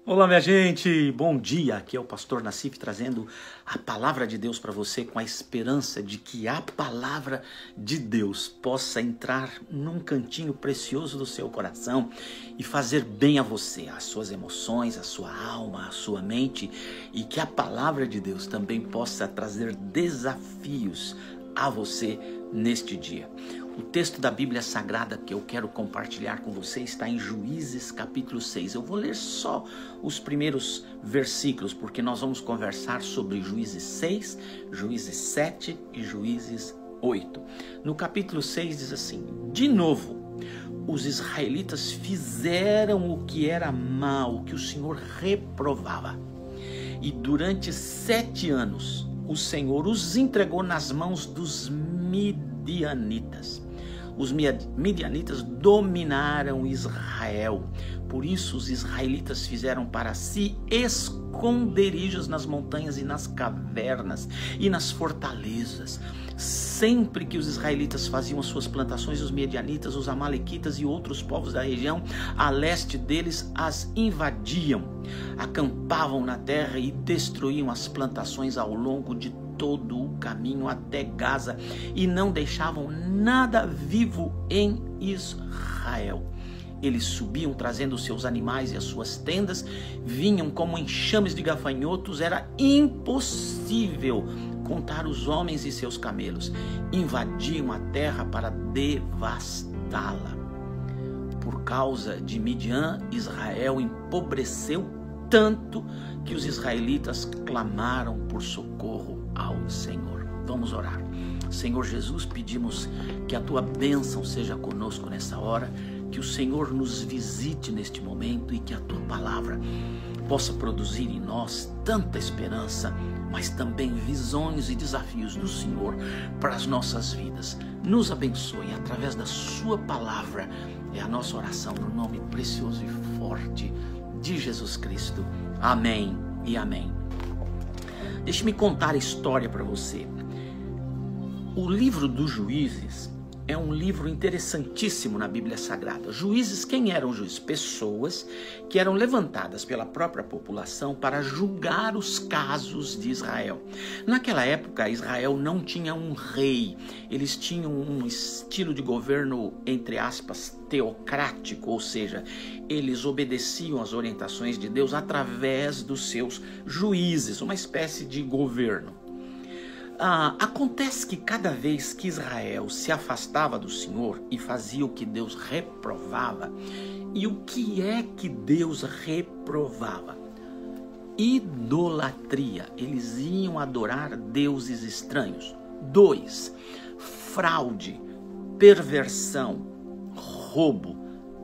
Olá, minha gente, bom dia, aqui é o pastor Nassif trazendo a palavra de Deus para você com a esperança de que a palavra de Deus possa entrar num cantinho precioso do seu coração e fazer bem a você, às suas emoções, à sua alma, à sua mente, e que a palavra de Deus também possa trazer desafios a você neste dia. O texto da Bíblia Sagrada que eu quero compartilhar com você está em Juízes capítulo 6. Eu vou ler só os primeiros versículos, porque nós vamos conversar sobre Juízes 6, Juízes 7 e Juízes 8. No capítulo 6 diz assim: de novo, os israelitas fizeram o que era mal, o que o Senhor reprovava. E durante 7 anos, o Senhor os entregou nas mãos dos midianitas. Os midianitas dominaram Israel. Por isso os israelitas fizeram para si esconderijos nas montanhas e nas cavernas e nas fortalezas. Sempre que os israelitas faziam as suas plantações, os midianitas, os amalequitas e outros povos da região a leste deles as invadiam. Acampavam na terra e destruíam as plantações ao longo de todo o caminho até Gaza e não deixavam nada vivo em Israel. Eles subiam trazendo seus animais e as suas tendas, vinham como enxames de gafanhotos, era impossível contar os homens e seus camelos. Invadiam a terra para devastá-la. Por causa de Midian, Israel empobreceu tanto que os israelitas clamaram por socorro ao Senhor. Vamos orar. Senhor Jesus, pedimos que a tua bênção seja conosco nessa hora, que o Senhor nos visite neste momento e que a tua palavra possa produzir em nós tanta esperança, mas também visões e desafios do Senhor para as nossas vidas. Nos abençoe através da sua palavra. É a nossa oração no nome precioso e forte de Jesus Cristo. Amém e amém. Deixe-me contar a história para você. O livro dos Juízes é um livro interessantíssimo na Bíblia Sagrada. Juízes, quem eram juízes? Pessoas que eram levantadas pela própria população para julgar os casos de Israel. Naquela época, Israel não tinha um rei. Eles tinham um estilo de governo, entre aspas, teocrático, ou seja, eles obedeciam às orientações de Deus através dos seus juízes, uma espécie de governo. Acontece que cada vez que Israel se afastava do Senhor e fazia o que Deus reprovava, e o que é que Deus reprovava? Idolatria. Eles iam adorar deuses estranhos. 2. Fraude, perversão, roubo,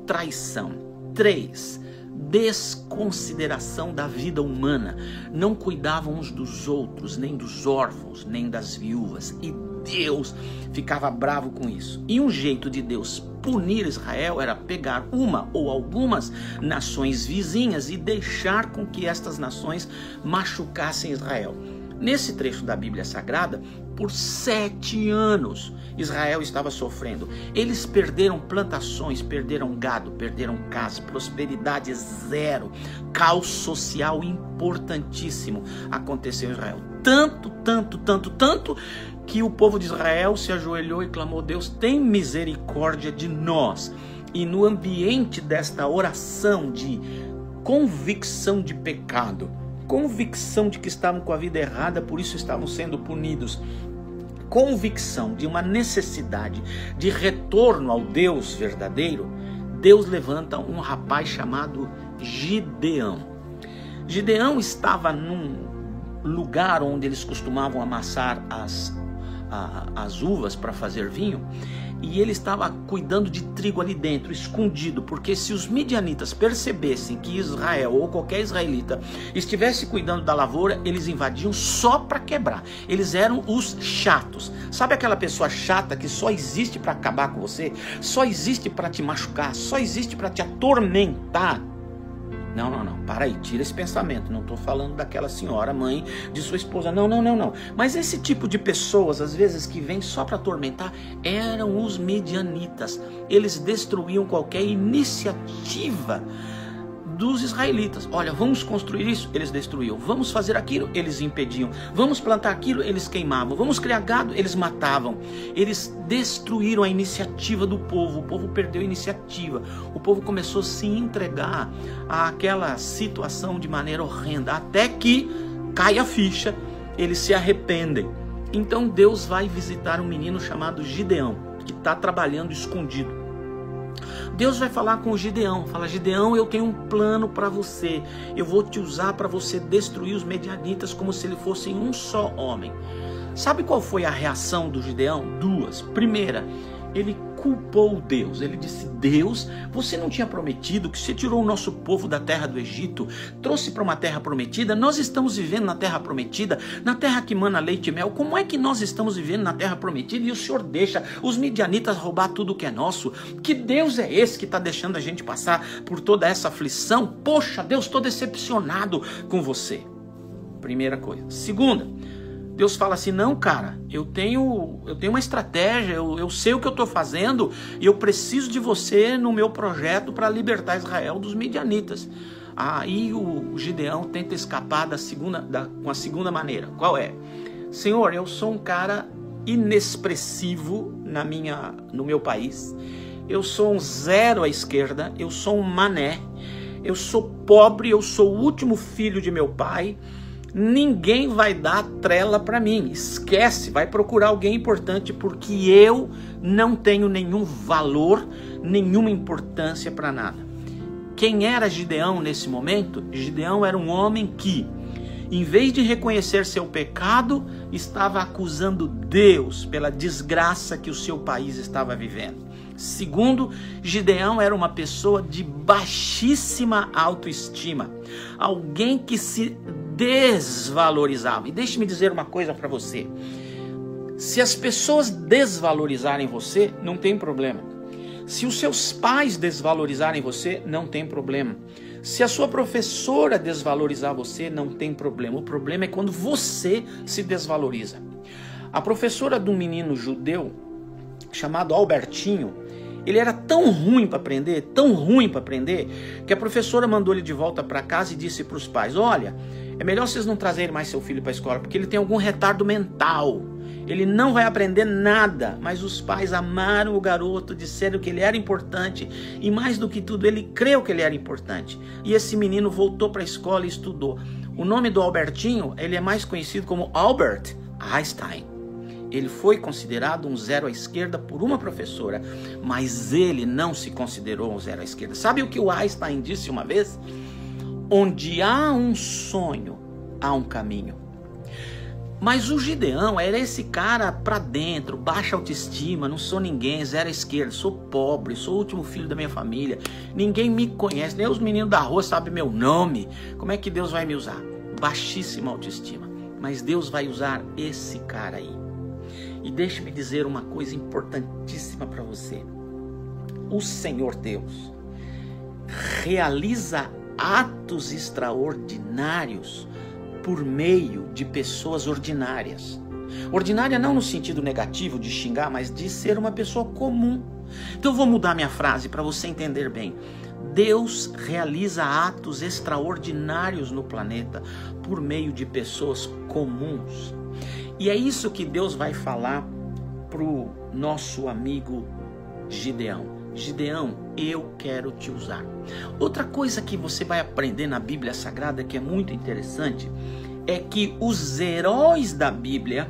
traição. 3. Desconsideração da vida humana. Não cuidavam uns dos outros, nem dos órfãos, nem das viúvas. E Deus ficava bravo com isso. E um jeito de Deus punir Israel era pegar uma ou algumas nações vizinhas e deixar com que estas nações machucassem Israel. Nesse trecho da Bíblia Sagrada, por 7 anos, Israel estava sofrendo. Eles perderam plantações, perderam gado, perderam casa, prosperidade zero, caos social importantíssimo aconteceu em Israel. Tanto, que o povo de Israel se ajoelhou e clamou: Deus, tem misericórdia de nós. E no ambiente desta oração de convicção de pecado, convicção de que estavam com a vida errada, por isso estavam sendo punidos, convicção de uma necessidade de retorno ao Deus verdadeiro, Deus levanta um rapaz chamado Gideão. Gideão estava num lugar onde eles costumavam amassar as uvas para fazer vinho, e ele estava cuidando de trigo ali dentro, escondido, porque se os midianitas percebessem que Israel ou qualquer israelita estivesse cuidando da lavoura, eles invadiam só para quebrar. Eles eram os chatos. Sabe aquela pessoa chata que só existe para acabar com você, só existe para te machucar, só existe para te atormentar? Não, para aí, tira esse pensamento. Não estou falando daquela senhora, mãe de sua esposa. Não. Mas esse tipo de pessoas, às vezes, que vêm só para atormentar, eram os midianitas. Eles destruíam qualquer iniciativa dos israelitas. Olha, vamos construir isso, eles destruíam. Vamos fazer aquilo, eles impediam. Vamos plantar aquilo, eles queimavam. Vamos criar gado, eles matavam. Eles destruíram a iniciativa do povo. O povo perdeu a iniciativa. O povo começou a se entregar àquela situação de maneira horrenda, até que cai a ficha, eles se arrependem. Então Deus vai visitar um menino chamado Gideão, que está trabalhando escondido. Deus vai falar com o Gideão, fala: Gideão, eu tenho um plano para você, eu vou te usar para você destruir os medianitas como se eles fossem um só homem. Sabe qual foi a reação do Gideão? Duas. Primeira, ele culpou Deus. Ele disse: Deus, você não tinha prometido que você tirou o nosso povo da terra do Egito, trouxe para uma terra prometida? Nós estamos vivendo na terra prometida, na terra que mana leite e mel. Como é que nós estamos vivendo na terra prometida e o Senhor deixa os midianitas roubar tudo que é nosso? Que Deus é esse que está deixando a gente passar por toda essa aflição? Poxa, Deus, estou decepcionado com você. Primeira coisa. Segunda, Deus fala assim: não, cara, eu tenho uma estratégia, eu sei o que eu estou fazendo e eu preciso de você no meu projeto para libertar Israel dos midianitas. Aí o Gideão tenta escapar com a segunda maneira. Qual é? Senhor, eu sou um cara inexpressivo no meu país, eu sou um zero à esquerda, eu sou um mané, eu sou pobre, eu sou o último filho de meu pai. Ninguém vai dar trela para mim, esquece, vai procurar alguém importante, porque eu não tenho nenhum valor, nenhuma importância para nada. Quem era Gideão nesse momento? Gideão era um homem que, em vez de reconhecer seu pecado, estava acusando Deus pela desgraça que o seu país estava vivendo. Segundo, Gideão era uma pessoa de baixíssima autoestima, alguém que se desvalorizava. E deixe-me dizer uma coisa para você: se as pessoas desvalorizarem você, não tem problema. Se os seus pais desvalorizarem você, não tem problema. Se a sua professora desvalorizar você, não tem problema. O problema é quando você se desvaloriza. A professora de um menino judeu chamado Albertinho, ele era tão ruim para aprender, que a professora mandou ele de volta para casa e disse para os pais: olha, é melhor vocês não trazerem mais seu filho para a escola, porque ele tem algum retardo mental, ele não vai aprender nada. Mas os pais amaram o garoto, disseram que ele era importante, e mais do que tudo, ele creu que ele era importante. E esse menino voltou para a escola e estudou. O nome do Albertinho, ele é mais conhecido como Albert Einstein. Ele foi considerado um zero à esquerda por uma professora, mas ele não se considerou um zero à esquerda. Sabe o que o Einstein disse uma vez? Onde há um sonho, há um caminho. Mas o Gideão era esse cara pra dentro, baixa autoestima, não sou ninguém, zero à esquerda, sou pobre, sou o último filho da minha família, ninguém me conhece, nem os meninos da rua sabem meu nome, como é que Deus vai me usar? Baixíssima autoestima. Mas Deus vai usar esse cara aí. E deixe-me dizer uma coisa importantíssima para você: o Senhor Deus realiza atos extraordinários por meio de pessoas ordinárias. Ordinária não no sentido negativo de xingar, mas de ser uma pessoa comum. Então eu vou mudar minha frase para você entender bem. Deus realiza atos extraordinários no planeta por meio de pessoas comuns. E é isso que Deus vai falar para o nosso amigo Gideão. Gideão, eu quero te usar. Outra coisa que você vai aprender na Bíblia Sagrada, que é muito interessante, é que os heróis da Bíblia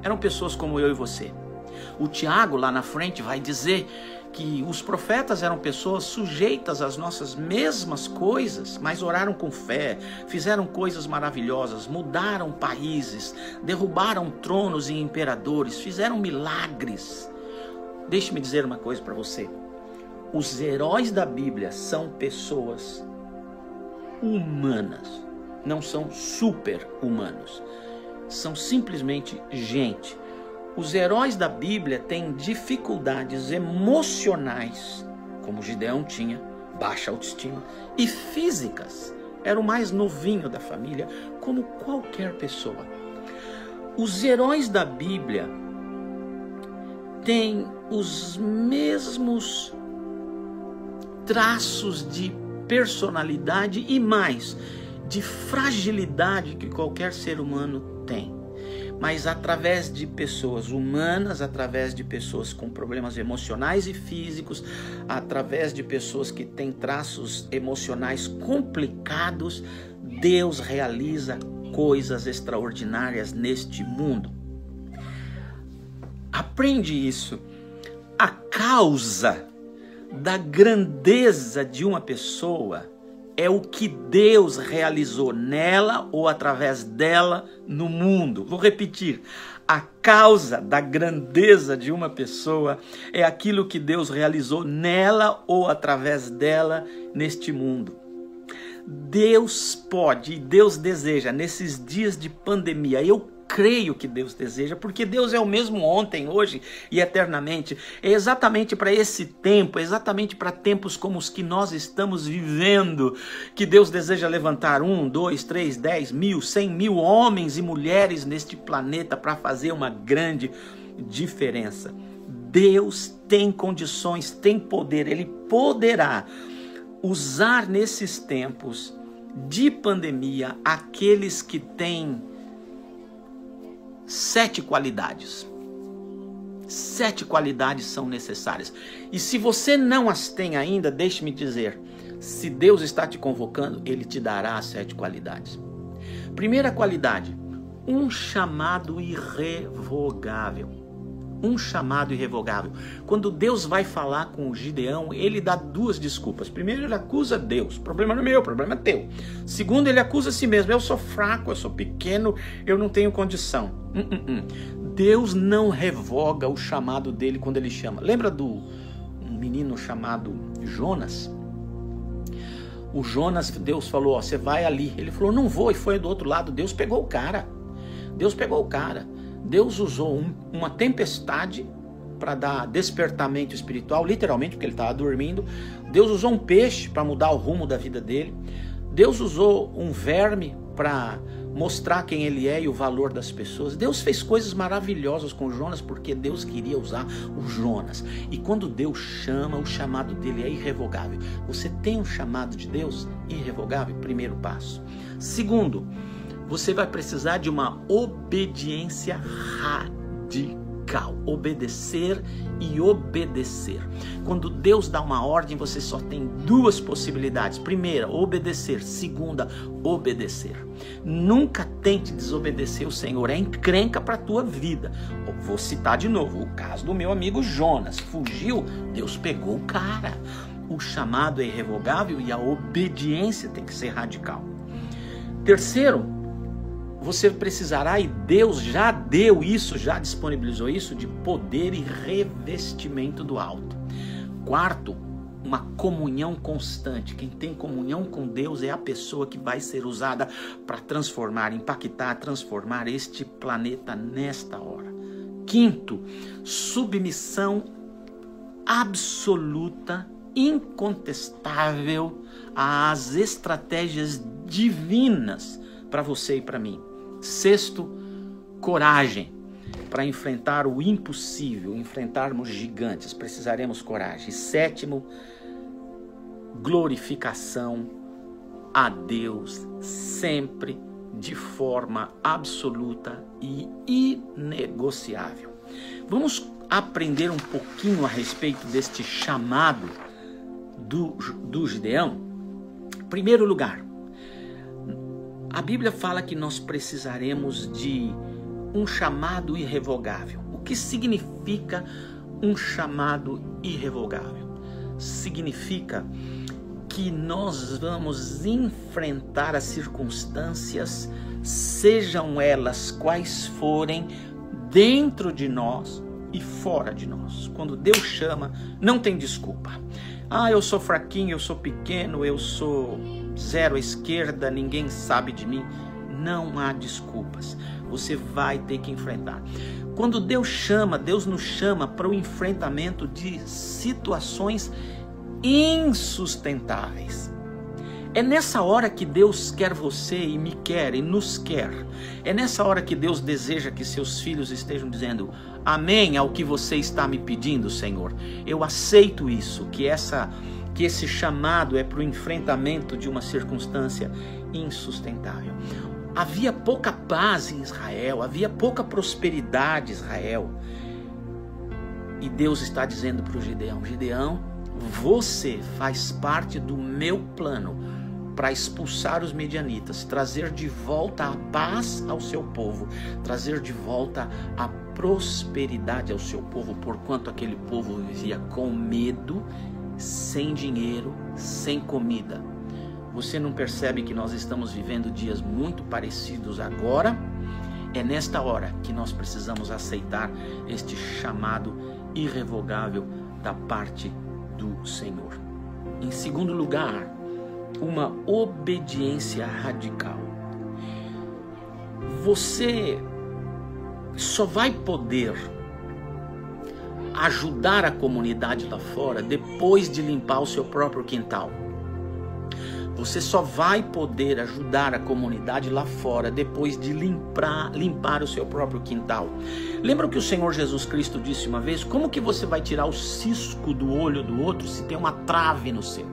eram pessoas como eu e você. O Tiago lá na frente vai dizer que os profetas eram pessoas sujeitas às nossas mesmas coisas, mas oraram com fé, fizeram coisas maravilhosas, mudaram países, derrubaram tronos e imperadores, fizeram milagres. Deixe-me dizer uma coisa para você: os heróis da Bíblia são pessoas humanas, não são super-humanos, são simplesmente gente. Os heróis da Bíblia têm dificuldades emocionais, como Gideão tinha, baixa autoestima, e físicas. Era o mais novinho da família, como qualquer pessoa. Os heróis da Bíblia têm os mesmos traços de personalidade e mais, de fragilidade que qualquer ser humano tem. Mas através de pessoas humanas, através de pessoas com problemas emocionais e físicos, através de pessoas que têm traços emocionais complicados, Deus realiza coisas extraordinárias neste mundo. Aprende isso. A causa da grandeza de uma pessoa é o que Deus realizou nela ou através dela no mundo. Vou repetir. A causa da grandeza de uma pessoa é aquilo que Deus realizou nela ou através dela neste mundo. Deus pode e Deus deseja, nesses dias de pandemia, eu creio que Deus deseja, porque Deus é o mesmo ontem, hoje e eternamente. É exatamente para esse tempo, é exatamente para tempos como os que nós estamos vivendo, que Deus deseja levantar 1, 2, 3, 10 mil, 100 mil homens e mulheres neste planeta para fazer uma grande diferença. Deus tem condições, tem poder, Ele poderá usar nesses tempos de pandemia aqueles que têm 7 qualidades. 7 qualidades são necessárias. E se você não as tem ainda, deixe-me dizer, se Deus está te convocando, Ele te dará as 7 qualidades. Primeira qualidade, um chamado irrevogável. Um chamado irrevogável. Quando Deus vai falar com o Gideão, ele dá 2 desculpas. Primeiro, ele acusa Deus. O problema não é meu, o problema é teu. Segundo, ele acusa a si mesmo. Eu sou fraco, eu sou pequeno, eu não tenho condição. Deus não revoga o chamado dele quando ele chama. Lembra do menino chamado Jonas? O Jonas, Deus falou, ó, você vai ali. Ele falou, não vou, e foi do outro lado. Deus pegou o cara. Deus pegou o cara. Deus usou uma tempestade para dar despertamento espiritual, literalmente, porque ele estava dormindo. Deus usou um peixe para mudar o rumo da vida dele. Deus usou um verme para mostrar quem ele é e o valor das pessoas. Deus fez coisas maravilhosas com Jonas, porque Deus queria usar o Jonas. E quando Deus chama, o chamado dele é irrevogável. Você tem um chamado de Deus irrevogável? Primeiro passo. Segundo, você vai precisar de uma obediência radical. Obedecer e obedecer. Quando Deus dá uma ordem, você só tem 2 possibilidades. Primeira, obedecer. Segunda, obedecer. Nunca tente desobedecer o Senhor. É encrenca para a tua vida. Vou citar de novo o caso do meu amigo Jonas. Fugiu, Deus pegou o cara. O chamado é irrevogável e a obediência tem que ser radical. Terceiro, você precisará, e Deus já deu isso, já disponibilizou isso, de poder e revestimento do alto. Quarto, uma comunhão constante. Quem tem comunhão com Deus é a pessoa que vai ser usada para transformar, impactar, transformar este planeta nesta hora. Quinto, submissão absoluta, incontestável às estratégias divinas para você e para mim. Sexto, coragem para enfrentar o impossível, enfrentarmos gigantes, precisaremos coragem. Sétimo, glorificação a Deus sempre de forma absoluta e inegociável. Vamos aprender um pouquinho a respeito deste chamado do Gideão. Em primeiro lugar, a Bíblia fala que nós precisaremos de um chamado irrevogável. O que significa um chamado irrevogável? Significa que nós vamos enfrentar as circunstâncias, sejam elas quais forem, dentro de nós e fora de nós. Quando Deus chama, não tem desculpa. Ah, eu sou fraquinho, eu sou pequeno, eu sou zero à esquerda, ninguém sabe de mim. Não há desculpas. Você vai ter que enfrentar. Quando Deus chama, Deus nos chama para o enfrentamento de situações insustentáveis. É nessa hora que Deus quer você e me quer e nos quer. É nessa hora que Deus deseja que seus filhos estejam dizendo amém ao que você está me pedindo, Senhor. Eu aceito isso, que essa que esse chamado é para o enfrentamento de uma circunstância insustentável. Havia pouca paz em Israel, havia pouca prosperidade em Israel. E Deus está dizendo para o Gideão: Gideão, você faz parte do meu plano para expulsar os medianitas, trazer de volta a paz ao seu povo, trazer de volta a prosperidade ao seu povo, porquanto aquele povo vivia com medo, sem dinheiro, sem comida. Você não percebe que nós estamos vivendo dias muito parecidos agora? É nesta hora que nós precisamos aceitar este chamado irrevogável da parte do Senhor. Em segundo lugar, uma obediência radical. Você só vai poder ajudar a comunidade lá fora depois de limpar o seu próprio quintal. Você só vai poder ajudar a comunidade lá fora depois de limpar o seu próprio quintal. Lembra que o Senhor Jesus Cristo disse uma vez: como que você vai tirar o cisco do olho do outro se tem uma trave no seu?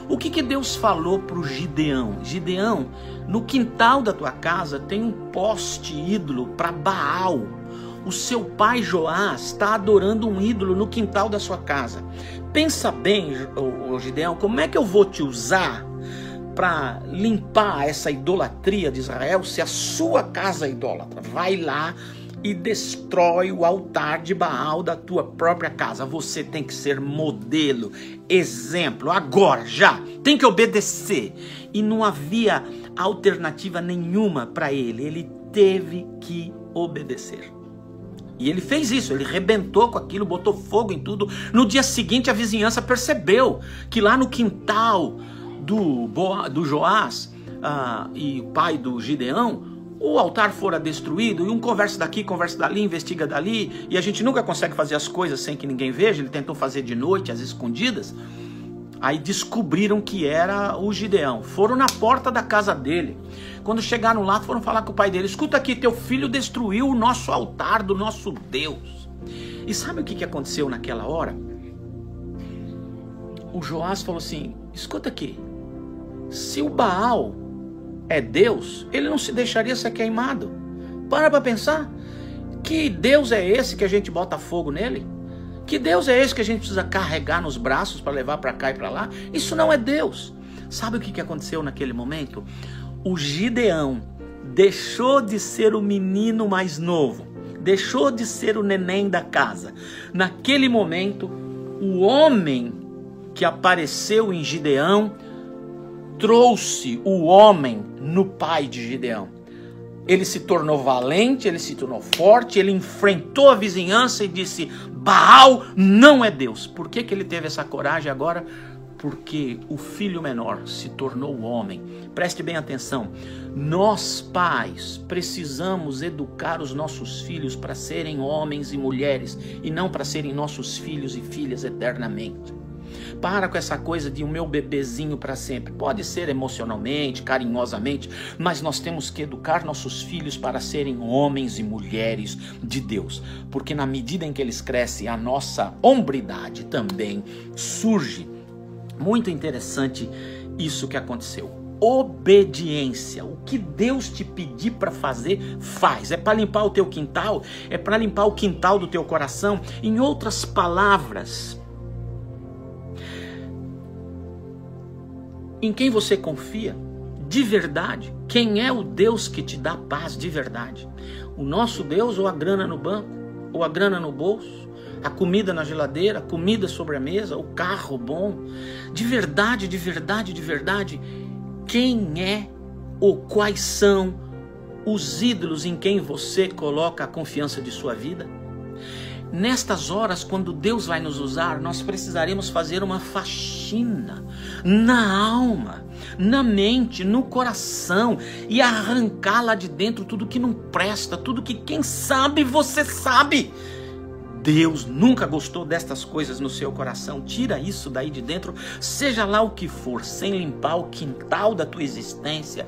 O que Deus falou para o Gideão? Gideão, no quintal da tua casa tem um poste ídolo para Baal. O seu pai Joás está adorando um ídolo no quintal da sua casa. Pensa bem, Gideão, como é que eu vou te usar para limpar essa idolatria de Israel se a sua casa é idólatra? Vai lá e destrói o altar de Baal da tua própria casa. Você tem que ser modelo, exemplo, agora, já, tem que obedecer. E não havia alternativa nenhuma para ele, ele teve que obedecer. E ele fez isso, ele rebentou com aquilo, botou fogo em tudo. No dia seguinte a vizinhança percebeu que lá no quintal do Joás e o pai do Gideão, o altar fora destruído, e um conversa daqui, conversa dali, investiga dali, e a gente nunca consegue fazer as coisas sem que ninguém veja. Ele tentou fazer de noite, às escondidas. Aí descobriram que era o Gideão. Foram na porta da casa dele. Quando chegaram lá, foram falar com o pai dele: escuta aqui, teu filho destruiu o nosso altar do nosso Deus. E sabe o que aconteceu naquela hora? O Joás falou assim: escuta aqui, se o Baal é Deus, ele não se deixaria ser queimado. Para pensar. Que Deus é esse que a gente bota fogo nele? Que Deus é esse que a gente precisa carregar nos braços para levar para cá e para lá? Isso não é Deus. Sabe o que aconteceu naquele momento? O Gideão deixou de ser o menino mais novo, deixou de ser o neném da casa. Naquele momento, o homem que apareceu em Gideão trouxe o homem no pai de Gideão. Ele se tornou valente, ele se tornou forte, ele enfrentou a vizinhança e disse: Baal não é Deus. Por que ele teve essa coragem agora? Porque o filho menor se tornou homem. Preste bem atenção. Nós, pais, precisamos educar os nossos filhos para serem homens e mulheres e não para serem nossos filhos e filhas eternamente. Para com essa coisa de o meu bebezinho para sempre. Pode ser emocionalmente, carinhosamente, mas nós temos que educar nossos filhos para serem homens e mulheres de Deus. Porque na medida em que eles crescem, a nossa hombridade também surge. Muito interessante isso que aconteceu. Obediência. O que Deus te pedir para fazer, faz. É para limpar o teu quintal, é para limpar o quintal do teu coração. Em outras palavras, em quem você confia de verdade? Quem é o Deus que te dá paz de verdade? O nosso Deus, ou a grana no banco, ou a grana no bolso, a comida na geladeira, a comida sobre a mesa, o carro bom? De verdade, de verdade, de verdade, quem é ou quais são os ídolos em quem você coloca a confiança de sua vida? Nestas horas, quando Deus vai nos usar, nós precisaremos fazer uma faxina na alma, na mente, no coração, e arrancar lá de dentro tudo que não presta, tudo que, quem sabe, você sabe. Deus nunca gostou destas coisas no seu coração. Tira isso daí de dentro, seja lá o que for, sem limpar o quintal da tua existência,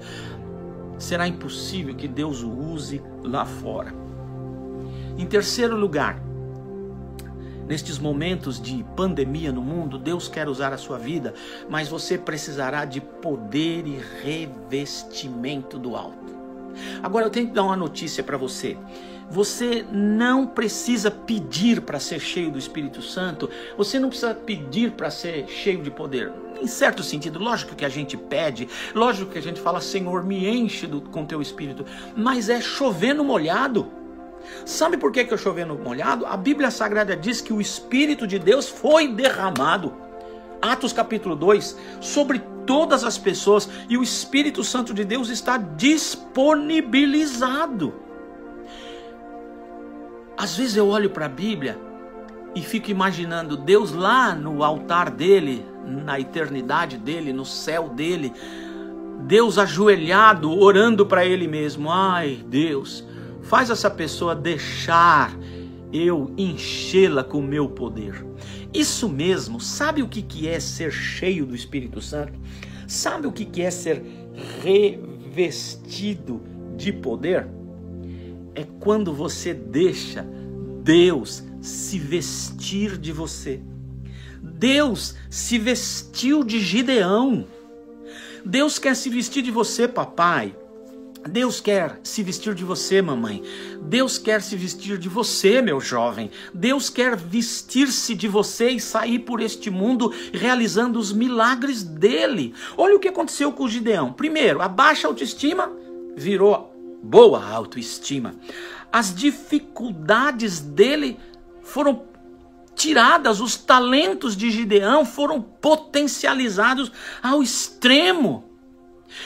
será impossível que Deus o use lá fora. Em terceiro lugar, Nestes momentos de pandemia no mundo, Deus quer usar a sua vida, mas você precisará de poder e revestimento do alto. Agora eu tenho que dar uma notícia para você. Você não precisa pedir para ser cheio do Espírito Santo, você não precisa pedir para ser cheio de poder. Em certo sentido, lógico que a gente pede, lógico que a gente fala, Senhor, me enche com teu Espírito, mas é chover no molhado. Sabe por que eu chovei no molhado? A Bíblia Sagrada diz que o Espírito de Deus foi derramado, Atos capítulo 2, sobre todas as pessoas, e o Espírito Santo de Deus está disponibilizado. Às vezes eu olho para a Bíblia e fico imaginando Deus lá no altar dele, na eternidade dele, no céu dele, Deus ajoelhado, orando para ele mesmo. Ai, Deus, faz essa pessoa deixar eu enchê-la com o meu poder. Isso mesmo, sabe o que é ser cheio do Espírito Santo? Sabe o que é ser revestido de poder? É quando você deixa Deus se vestir de você. Deus se vestiu de Gideão. Deus quer se vestir de você, papai. Deus quer se vestir de você, mamãe. Deus quer se vestir de você, meu jovem. Deus quer vestir-se de você e sair por este mundo realizando os milagres dele. Olha o que aconteceu com o Gideão. Primeiro, a baixa autoestima virou boa autoestima. As dificuldades dele foram tiradas, os talentos de Gideão foram potencializados ao extremo.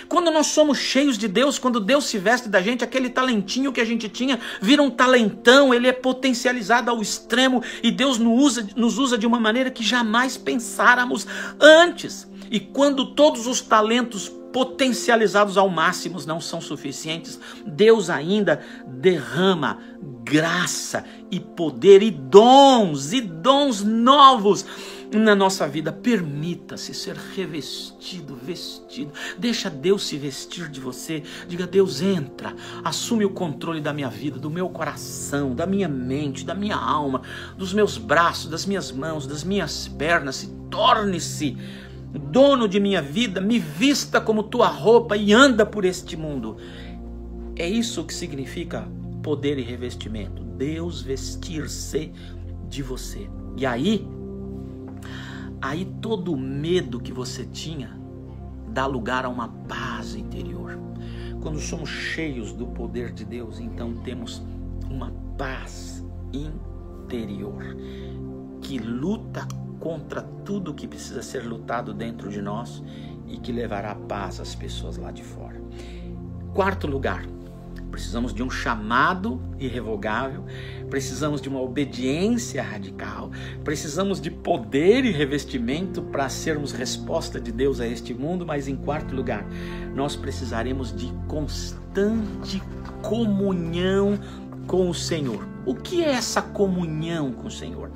Quando nós somos cheios de Deus, quando Deus se veste da gente, aquele talentinho que a gente tinha vira um talentão, ele é potencializado ao extremo e Deus nos usa de uma maneira que jamais pensáramos antes. E quando todos os talentos potencializados ao máximo não são suficientes, Deus ainda derrama graça e poder e dons novos na nossa vida. Permita-se ser revestido, vestido. Deixa Deus se vestir de você. Diga, Deus, entra, assume o controle da minha vida, do meu coração, da minha mente, da minha alma, dos meus braços, das minhas mãos, das minhas pernas. Torne-se dono de minha vida, me vista como tua roupa e anda por este mundo. É isso que significa poder e revestimento. Deus vestir-se de você. E aí todo medo que você tinha dá lugar a uma paz interior. Quando somos cheios do poder de Deus, então temos uma paz interior que luta contra tudo que precisa ser lutado dentro de nós e que levará paz às pessoas lá de fora. Quarto lugar, precisamos de um chamado irrevogável, precisamos de uma obediência radical, precisamos de poder e revestimento para sermos resposta de Deus a este mundo, mas em quarto lugar, nós precisaremos de constante comunhão com o Senhor. O que é essa comunhão com o Senhor?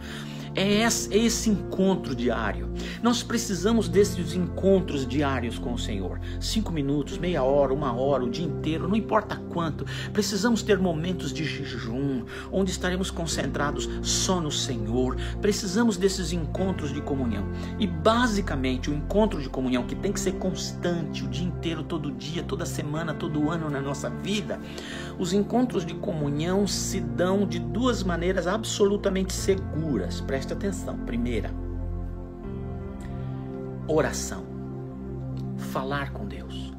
É esse encontro diário. Nós precisamos desses encontros diários com o Senhor. 5 minutos, meia hora, 1 hora, o dia inteiro, não importa quanto. Precisamos ter momentos de jejum, onde estaremos concentrados só no Senhor. Precisamos desses encontros de comunhão. E basicamente o encontro de comunhão, que tem que ser constante, o dia inteiro, todo dia, toda semana, todo ano na nossa vida. Os encontros de comunhão se dão de 2 maneiras absolutamente seguras. Preste atenção. Primeira, oração. Falar com Deus.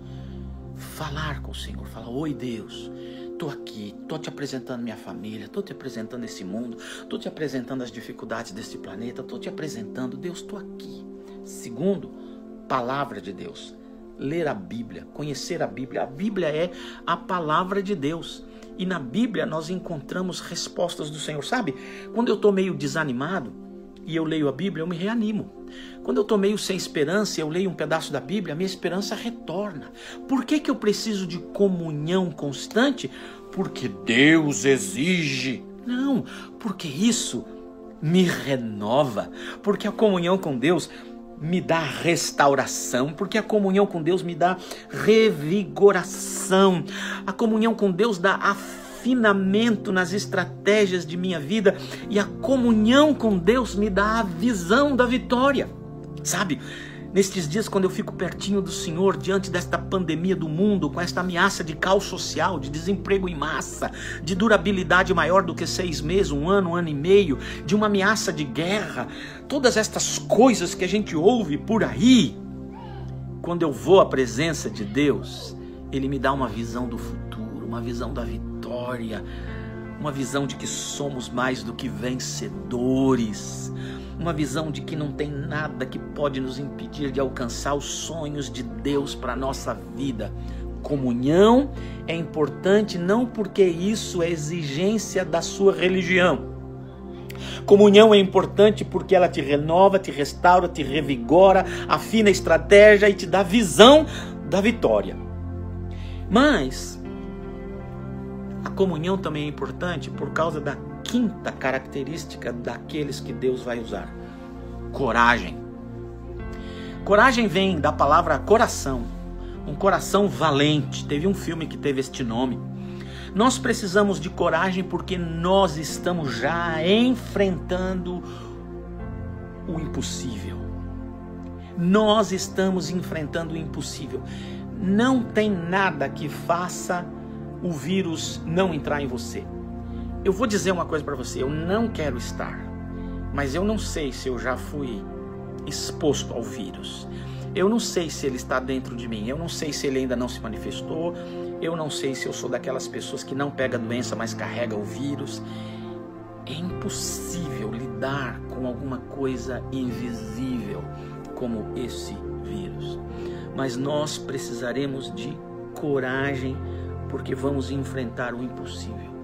Falar com o Senhor. Falar, oi Deus, estou aqui, estou te apresentando minha família, estou te apresentando esse mundo, estou te apresentando as dificuldades desse planeta, estou te apresentando, Deus, estou aqui. Segundo, palavra de Deus. Ler a Bíblia, conhecer a Bíblia. A Bíblia é a palavra de Deus. E na Bíblia nós encontramos respostas do Senhor. Sabe, quando eu estou meio desanimado e eu leio a Bíblia, eu me reanimo. Quando eu estou meio sem esperança e eu leio um pedaço da Bíblia, a minha esperança retorna. Por que eu preciso de comunhão constante? Porque Deus exige. Não, porque isso me renova. Porque a comunhão com Deus me dá restauração, porque a comunhão com Deus me dá revigoração. A comunhão com Deus dá a refinamento nas estratégias de minha vida, e a comunhão com Deus me dá a visão da vitória. Sabe, nestes dias, quando eu fico pertinho do Senhor, diante desta pandemia do mundo, com esta ameaça de caos social, de desemprego em massa, de durabilidade maior do que 6 meses, 1 ano, 1 ano e meio, de uma ameaça de guerra, todas estas coisas que a gente ouve por aí, quando eu vou à presença de Deus, Ele me dá uma visão do futuro, uma visão da vitória, uma visão de que somos mais do que vencedores, uma visão de que não tem nada que pode nos impedir de alcançar os sonhos de Deus para a nossa vida. Comunhão é importante não porque isso é exigência da sua religião. Comunhão é importante porque ela te renova, te restaura, te revigora, afina a estratégia e te dá visão da vitória. Mas a comunhão também é importante por causa da quinta característica daqueles que Deus vai usar: coragem. Coragem vem da palavra coração, um coração valente. Teve um filme que teve este nome. Nós precisamos de coragem porque nós estamos já enfrentando o impossível. Nós estamos enfrentando o impossível. Não tem nada que faça o vírus não entrar em você. Eu vou dizer uma coisa para você, eu não quero estar, mas eu não sei se eu já fui exposto ao vírus. Eu não sei se ele está dentro de mim, eu não sei se ele ainda não se manifestou, eu não sei se eu sou daquelas pessoas que não pega a doença, mas carrega o vírus. É impossível lidar com alguma coisa invisível como esse vírus. Mas nós precisaremos de coragem, porque vamos enfrentar o impossível.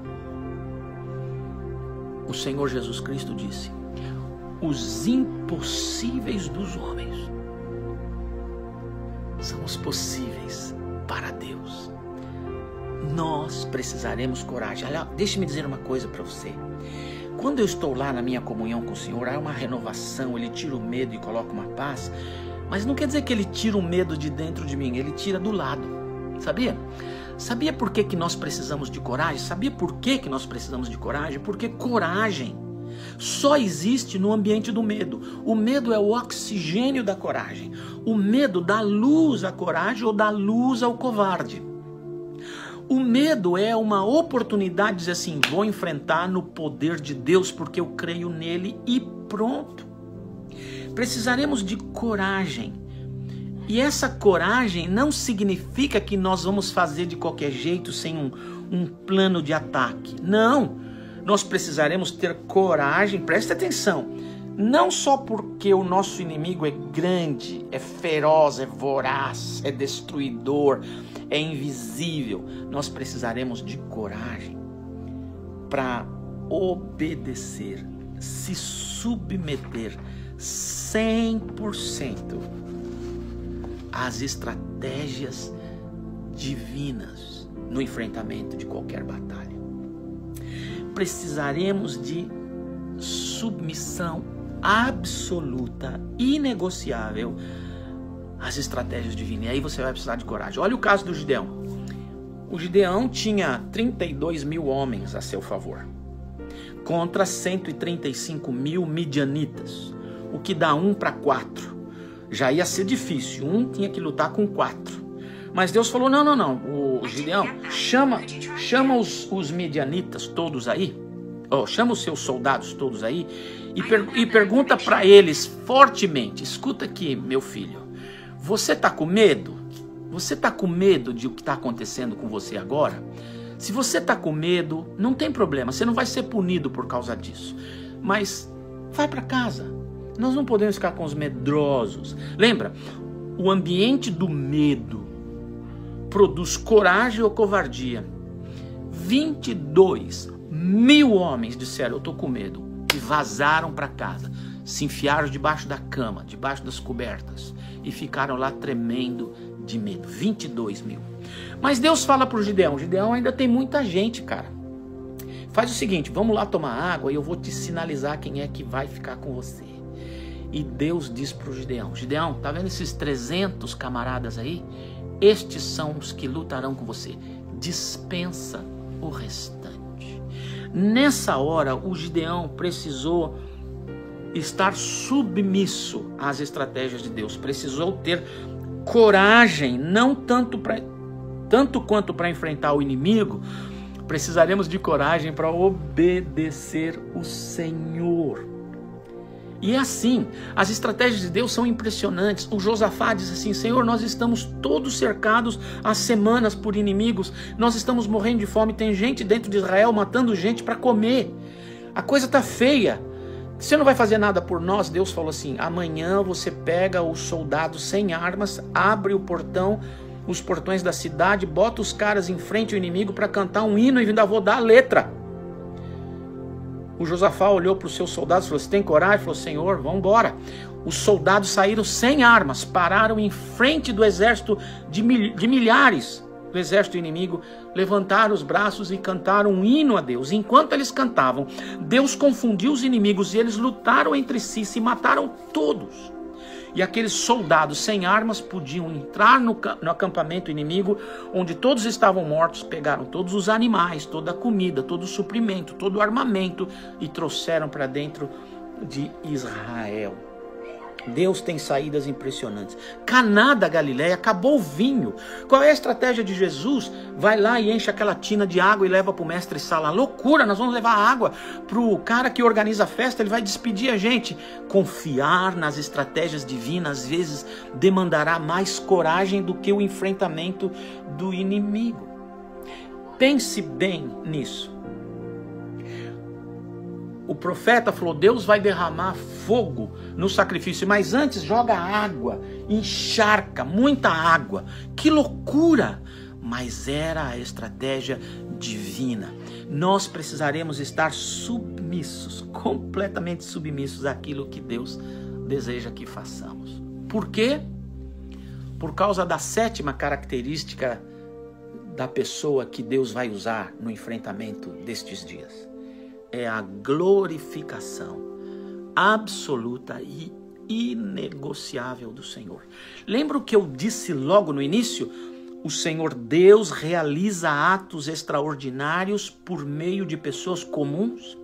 O Senhor Jesus Cristo disse: os impossíveis dos homens são os possíveis para Deus. Nós precisaremos coragem. Olha, deixe-me dizer uma coisa para você. Quando eu estou lá na minha comunhão com o Senhor, há uma renovação, Ele tira o medo e coloca uma paz, mas não quer dizer que Ele tira o medo de dentro de mim, Ele tira do lado, sabia? Sabia por que nós precisamos de coragem? Sabia por que nós precisamos de coragem? Porque coragem só existe no ambiente do medo. O medo é o oxigênio da coragem. O medo dá luz à coragem ou dá luz ao covarde. O medo é uma oportunidade de dizer assim: vou enfrentar no poder de Deus porque eu creio nele e pronto. Precisaremos de coragem. E essa coragem não significa que nós vamos fazer de qualquer jeito, sem um plano de ataque. Não, nós precisaremos ter coragem, preste atenção, não só porque o nosso inimigo é grande, é feroz, é voraz, é destruidor, é invisível. Nós precisaremos de coragem para obedecer, se submeter 100% às estratégias divinas no enfrentamento de qualquer batalha. Precisaremos de submissão absoluta, inegociável às estratégias divinas. E aí você vai precisar de coragem. Olha o caso do Gideão. O Gideão tinha 32 mil homens a seu favor, contra 135 mil midianitas, o que dá 1 para 4. Já ia ser difícil, um tinha que lutar com 4. Mas Deus falou: não, o Gideão, chama os midianitas todos aí, chama os seus soldados todos aí, e pergunta para eles fortemente: escuta aqui, meu filho, você está com medo? Você está com medo de o que está acontecendo com você agora? Se você está com medo, não tem problema, você não vai ser punido por causa disso. Mas vai para casa. Nós não podemos ficar com os medrosos. Lembra, o ambiente do medo produz coragem ou covardia. 22 mil homens disseram: eu estou com medo, e vazaram para casa, se enfiaram debaixo da cama, debaixo das cobertas, e ficaram lá tremendo de medo. 22 mil. Mas Deus fala para o Gideão: Gideão, ainda tem muita gente, cara. Faz o seguinte, vamos lá tomar água e eu vou te sinalizar quem é que vai ficar com você. E Deus diz para o Gideão: Gideão, tá vendo esses 300 camaradas aí? Estes são os que lutarão com você. Dispensa o restante. Nessa hora, o Gideão precisou estar submisso às estratégias de Deus. Precisou ter coragem, não tanto quanto para enfrentar o inimigo. Precisaremos de coragem para obedecer o Senhor. E é assim, as estratégias de Deus são impressionantes. O Josafá diz assim: Senhor, nós estamos todos cercados há semanas por inimigos, nós estamos morrendo de fome, tem gente dentro de Israel matando gente para comer, a coisa está feia, você não vai fazer nada por nós? Deus falou assim: amanhã você pega os soldados sem armas, abre o portão, os portões da cidade, bota os caras em frente ao inimigo para cantar um hino e ainda vou dar a letra. O Josafá olhou para os seus soldados e falou: você tem coragem? Falou: Senhor, vamos embora. Os soldados saíram sem armas, pararam em frente do exército de milhares do exército inimigo, levantaram os braços e cantaram um hino a Deus. Enquanto eles cantavam, Deus confundiu os inimigos e eles lutaram entre si, se mataram todos. E aqueles soldados sem armas podiam entrar no acampamento inimigo, onde todos estavam mortos, pegaram todos os animais, toda a comida, todo o suprimento, todo o armamento e trouxeram para dentro de Israel. Deus tem saídas impressionantes. Caná da Galileia, acabou o vinho. Qual é a estratégia de Jesus? Vai lá e enche aquela tina de água e leva para o mestre Sala. Loucura, nós vamos levar água para o cara que organiza a festa, ele vai despedir a gente. Confiar nas estratégias divinas às vezes demandará mais coragem do que o enfrentamento do inimigo. Pense bem nisso. O profeta falou: Deus vai derramar fogo no sacrifício, mas antes joga água, encharca, muita água. Que loucura! Mas era a estratégia divina. Nós precisaremos estar submissos, completamente submissos àquilo que Deus deseja que façamos. Por quê? Por causa da sétima característica da pessoa que Deus vai usar no enfrentamento destes dias. É a glorificação absoluta e inegociável do Senhor. Lembra o que eu disse logo no início? O Senhor Deus realiza atos extraordinários por meio de pessoas comuns.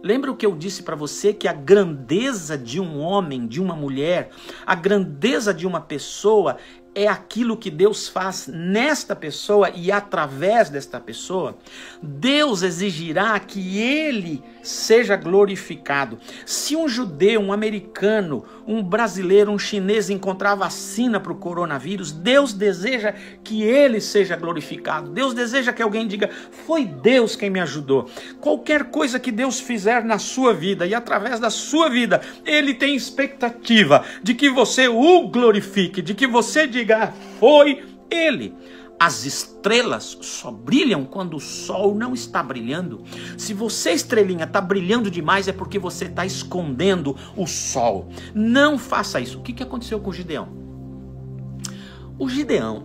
Lembra o que eu disse para você? Que a grandeza de um homem, de uma mulher, a grandeza de uma pessoa é aquilo que Deus faz nesta pessoa e através desta pessoa. Deus exigirá que ele seja glorificado. Se um judeu, um americano, um brasileiro, um chinês encontrar vacina para o coronavírus, Deus deseja que ele seja glorificado. Deus deseja que alguém diga: foi Deus quem me ajudou. Qualquer coisa que Deus fizer na sua vida e através da sua vida, ele tem expectativa de que você o glorifique, de que você diga: foi ele. As estrelas só brilham quando o sol não está brilhando. Se você, estrelinha, está brilhando demais, é porque você está escondendo o sol. Não faça isso. O que aconteceu com o Gideão? O Gideão,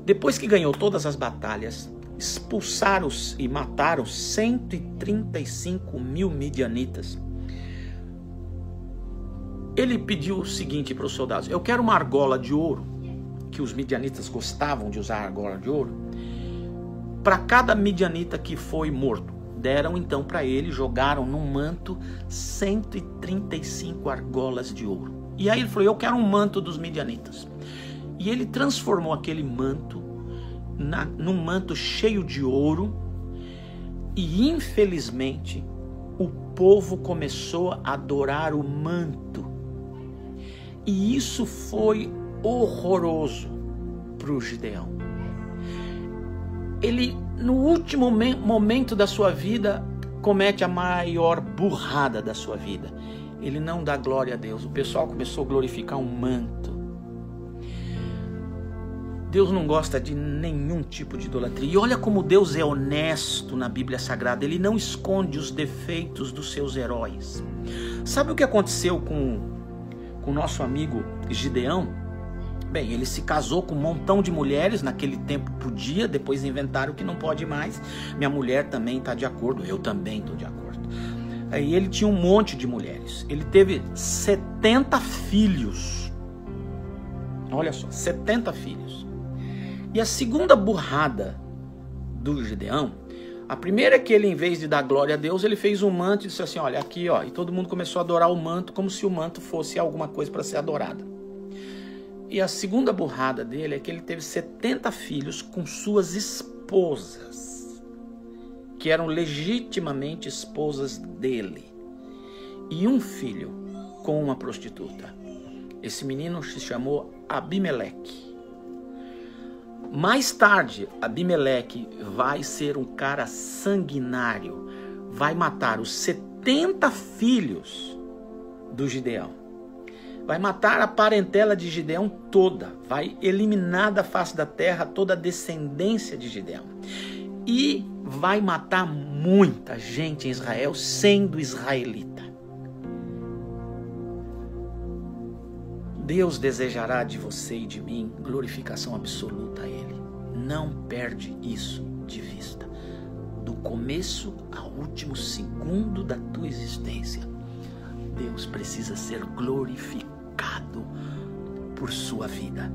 depois que ganhou todas as batalhas, expulsaram e mataram 135 mil midianitas. Ele pediu o seguinte para os soldados: eu quero uma argola de ouro, que os midianitas gostavam de usar a argola de ouro, para cada midianita que foi morto. Deram então para ele, jogaram num manto 135 argolas de ouro. E aí ele falou: eu quero um manto dos midianitas. E ele transformou aquele manto num manto cheio de ouro, e infelizmente o povo começou a adorar o manto. E isso foi horroroso para o Gideão. Ele, no último momento da sua vida, comete a maior burrada da sua vida. Ele não dá glória a Deus. O pessoal começou a glorificar um manto. Deus não gosta de nenhum tipo de idolatria. E olha como Deus é honesto na Bíblia Sagrada. Ele não esconde os defeitos dos seus heróis. Sabe o que aconteceu com o nosso amigo Gideão? Bem, ele se casou com um montão de mulheres, naquele tempo podia, depois inventaram que não pode mais. Minha mulher também está de acordo, eu também estou de acordo. Aí ele tinha um monte de mulheres, ele teve 70 filhos. Olha só, 70 filhos. E a segunda burrada do Gideão, a primeira é que ele, em vez de dar glória a Deus, ele fez um manto e disse assim, olha, aqui, ó. E todo mundo começou a adorar o manto como se o manto fosse alguma coisa para ser adorada. E a segunda burrada dele é que ele teve 70 filhos com suas esposas, que eram legitimamente esposas dele. E um filho com uma prostituta. Esse menino se chamou Abimeleque. Mais tarde, Abimeleque vai ser um cara sanguinário, vai matar os 70 filhos do Gideão, vai matar a parentela de Gideão toda, vai eliminar da face da terra toda a descendência de Gideão e vai matar muita gente em Israel sendo israelita. Deus desejará de você e de mim glorificação absoluta a Ele. Não perde isso de vista. Do começo ao último segundo da tua existência, Deus precisa ser glorificado por sua vida.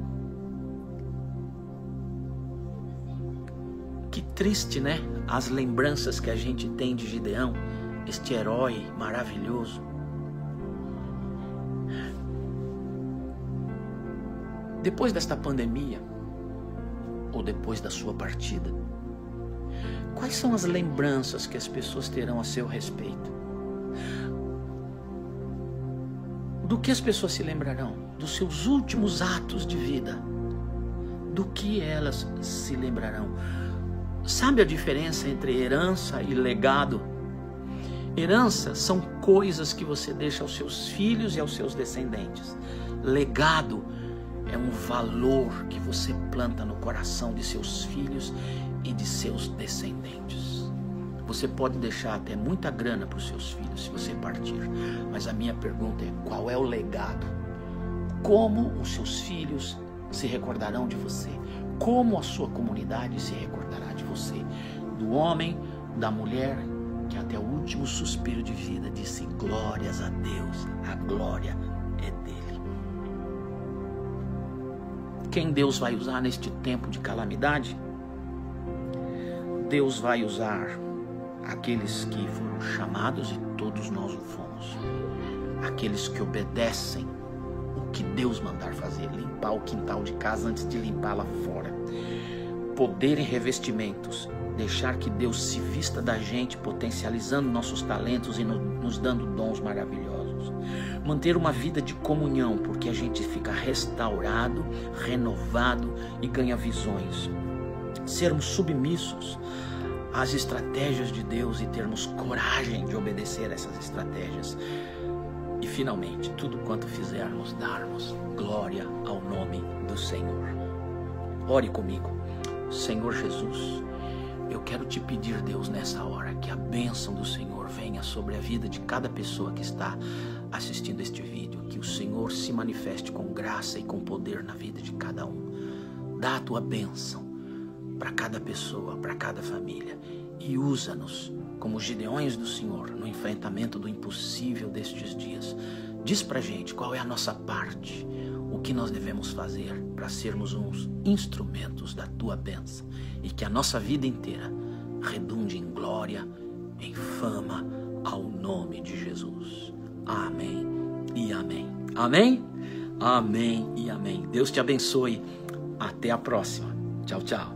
Que triste, né? As lembranças que a gente tem de Gideão, este herói maravilhoso. Depois desta pandemia, ou depois da sua partida, quais são as lembranças que as pessoas terão a seu respeito? Do que as pessoas se lembrarão? Dos seus últimos atos de vida. Do que elas se lembrarão? Sabe a diferença entre herança e legado? Herança são coisas que você deixa aos seus filhos e aos seus descendentes. Legado é um valor que você planta no coração de seus filhos e de seus descendentes. Você pode deixar até muita grana para os seus filhos se você partir. Mas a minha pergunta é, qual é o legado? Como os seus filhos se recordarão de você? Como a sua comunidade se recordará de você? Do homem, da mulher, que até o último suspiro de vida disse glórias a Deus, a glória é dele. Quem Deus vai usar neste tempo de calamidade? Deus vai usar aqueles que foram chamados, e todos nós o fomos. Aqueles que obedecem o que Deus mandar fazer, limpar o quintal de casa antes de limpar lá fora. Poder e revestimentos, deixar que Deus se vista da gente, potencializando nossos talentos e nos dando dons maravilhosos. Manter uma vida de comunhão, porque a gente fica restaurado, renovado e ganha visões. Sermos submissos às estratégias de Deus e termos coragem de obedecer a essas estratégias. E finalmente, tudo quanto fizermos, darmos glória ao nome do Senhor. Ore comigo. Senhor Jesus, eu quero te pedir, Deus, nessa hora, que a bênção do Senhor venha sobre a vida de cada pessoa que está assistindo este vídeo, que o Senhor se manifeste com graça e com poder na vida de cada um. Dá a tua bênção para cada pessoa, para cada família, e usa-nos como gideões do Senhor no enfrentamento do impossível destes dias. Diz pra gente qual é a nossa parte, o que nós devemos fazer para sermos uns instrumentos da tua bênção, e que a nossa vida inteira redunde em glória, em fama, ao nome de Jesus. Amém e amém. Amém? Amém e amém. Deus te abençoe. Até a próxima. Tchau, tchau.